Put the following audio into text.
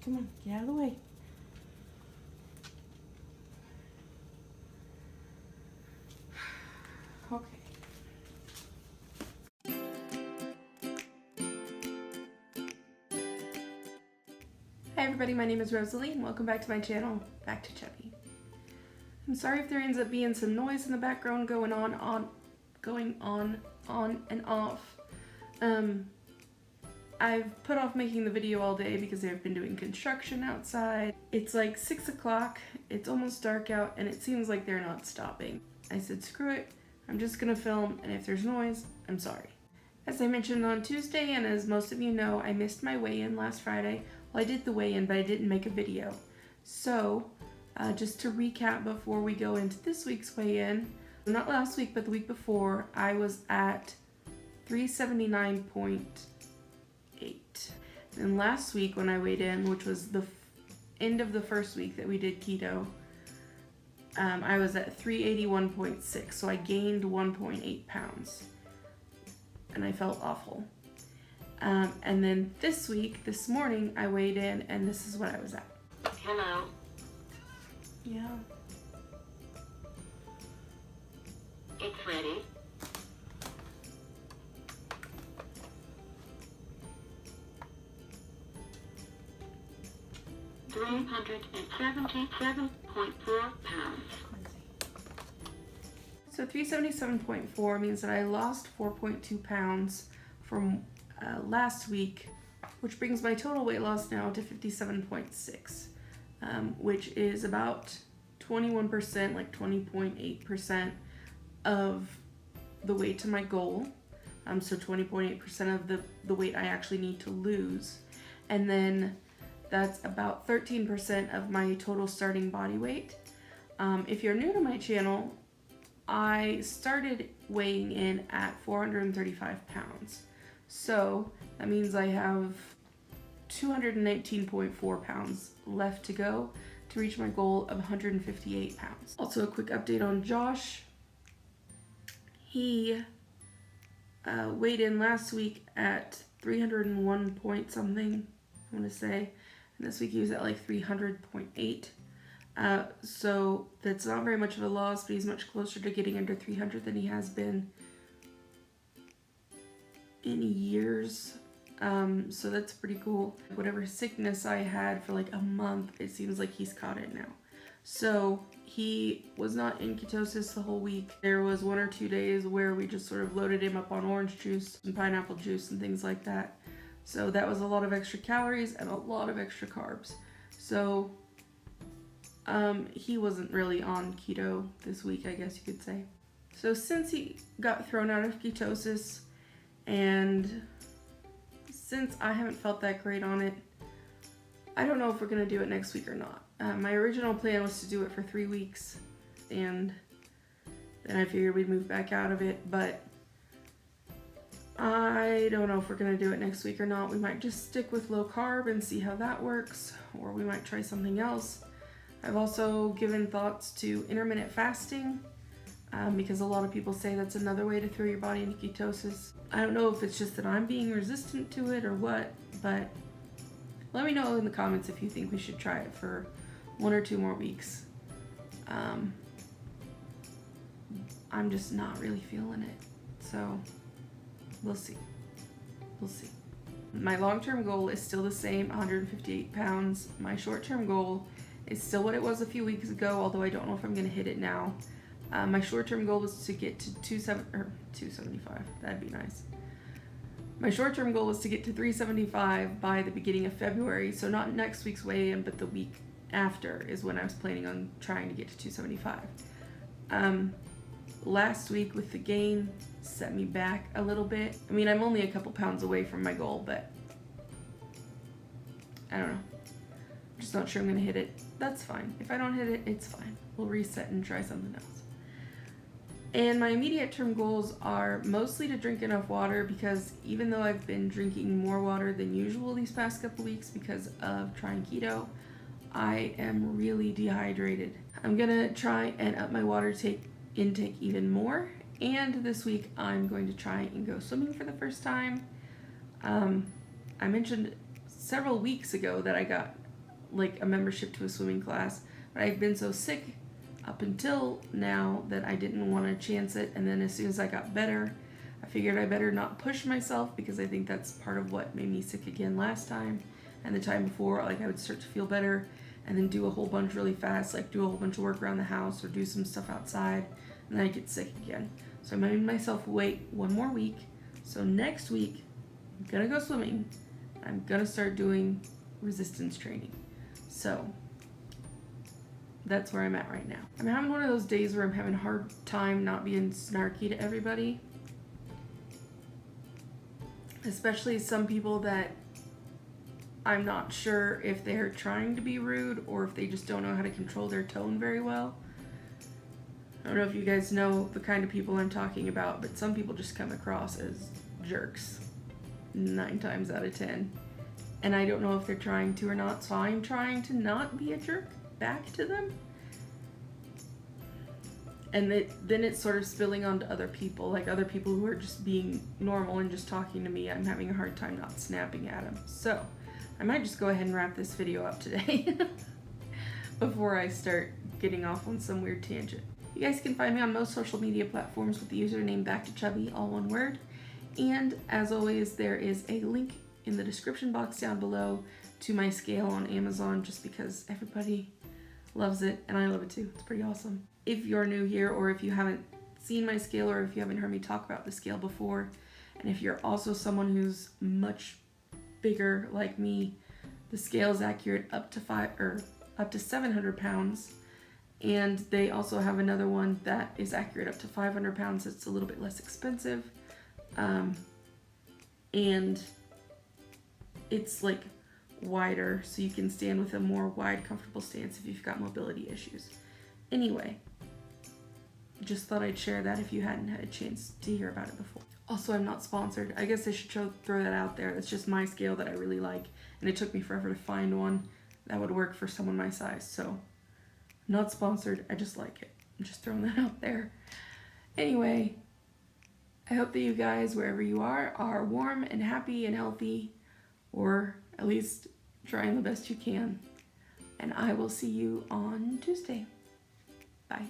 Come on, get out of the way. Okay. Hi everybody, my name is Rosalie and welcome back to my channel, Back to Chubby. I'm sorry if there ends up being some noise in the background going on and off. I've put off making the video all day because they've been doing construction outside. It's like 6 o'clock, it's almost dark out, and it seems like they're not stopping. I said screw it, I'm just gonna film, and if there's noise, I'm sorry. As I mentioned on Tuesday, and as most of you know, I missed my weigh-in last Friday. Well, I did the weigh-in, but I didn't make a video. So, just to recap before we go into this week's weigh-in, not last week, but the week before, I was at 379.8. And last week when I weighed in, which was the end of the first week that we did keto, I was at 381.6, so I gained 1.8 pounds. And I felt awful. And then this week, this morning, I weighed in, and this is what I was at. Hello. Yeah. It's ready. $377.4 pounds. So 377.4 means that I lost 4.2 pounds from last week, which brings my total weight loss now to 57.6, which is about 21%, like 20.8% of the weight to my goal. So 20.8% of the weight I actually need to lose. And then that's about 13% of my total starting body weight. If you're new to my channel, I started weighing in at 435 pounds. So that means I have 219.4 pounds left to go to reach my goal of 158 pounds. Also a quick update on Josh. He weighed in last week at 301 point something, I want to say. And this week he was at like 300.8. So that's not very much of a loss, but he's much closer to getting under 300 than he has been in years. So that's pretty cool. Whatever sickness I had for like a month, it seems like he's caught it now. So he was not in ketosis the whole week. There was 1 or 2 days where we just sort of loaded him up on orange juice and pineapple juice and things like that. So that was a lot of extra calories and a lot of extra carbs. So he wasn't really on keto this week, I guess you could say. So since he got thrown out of ketosis, and since I haven't felt that great on it, I don't know if we're gonna do it next week or not. My original plan was to do it for 3 weeks, and then I figured we'd move back out of it, but I don't know if we're gonna do it next week or not. We might just stick with low carb and see how that works, or we might try something else. I've also given thoughts to intermittent fasting, because a lot of people say that's another way to throw your body into ketosis. I don't know if it's just that I'm being resistant to it or what, but let me know in the comments if you think we should try it for 1 or 2 more weeks. I'm just not really feeling it, so we'll see. We'll see. My long-term goal is still the same, 158 pounds. My short-term goal is still what it was a few weeks ago, although I don't know if I'm gonna hit it now. My short-term goal was to get to 275. That'd be nice. My short-term goal was to get to 375 by the beginning of February, so not next week's weigh-in, but the week after is when I was planning on trying to get to 275. Last week with the gain set me back a little bit. I mean, I'm only a couple pounds away from my goal, but I don't know. I'm just not sure I'm gonna hit it. That's fine. If I don't hit it, it's fine. We'll reset and try something else. And my immediate term goals are mostly to drink enough water, because even though I've been drinking more water than usual these past couple weeks because of trying keto, I am really dehydrated. I'm gonna try and up my water intake even more, and this week I'm going to try and go swimming for the first time. I mentioned several weeks ago that I got like a membership to a swimming class, but I'd been so sick up until now that I didn't want to chance it. And then as soon as I got better, I figured I better not push myself, because I think that's part of what made me sick again last time and the time before. Like, I would start to feel better and then do a whole bunch really fast, like do a whole bunch of work around the house or do some stuff outside, and then I get sick again. So I made myself wait one more week. So next week, I'm gonna go swimming. I'm gonna start doing resistance training. So that's where I'm at right now. I'm having one of those days where I'm having a hard time not being snarky to everybody. Especially some people that I'm not sure if they're trying to be rude or if they just don't know how to control their tone very well. I don't know if you guys know the kind of people I'm talking about, but some people just come across as jerks 9 times out of 10. And I don't know if they're trying to or not, so I'm trying to not be a jerk back to them. And then it's sort of spilling onto other people, like other people who are just being normal and just talking to me. I'm having a hard time not snapping at them. So I might just go ahead and wrap this video up today before I start getting off on some weird tangent. You guys can find me on most social media platforms with the username BackToChubby, all one word. And as always, there is a link in the description box down below to my scale on Amazon, just because everybody loves it and I love it too. It's pretty awesome. If you're new here, or if you haven't seen my scale, or if you haven't heard me talk about the scale before, and if you're also someone who's much bigger like me, the scale is accurate up to 700 pounds. And they also have another one that is accurate up to 500 pounds. It's a little bit less expensive. And it's like wider, so you can stand with a more wide, comfortable stance if you've got mobility issues. Anyway, just thought I'd share that if you hadn't had a chance to hear about it before. Also, I'm not sponsored. I guess I should throw that out there. It's just my scale that I really like, and it took me forever to find one that would work for someone my size. So, not sponsored. I just like it. I'm just throwing that out there. Anyway, I hope that you guys, wherever you are warm and happy and healthy, or at least trying the best you can. And I will see you on Tuesday. Bye.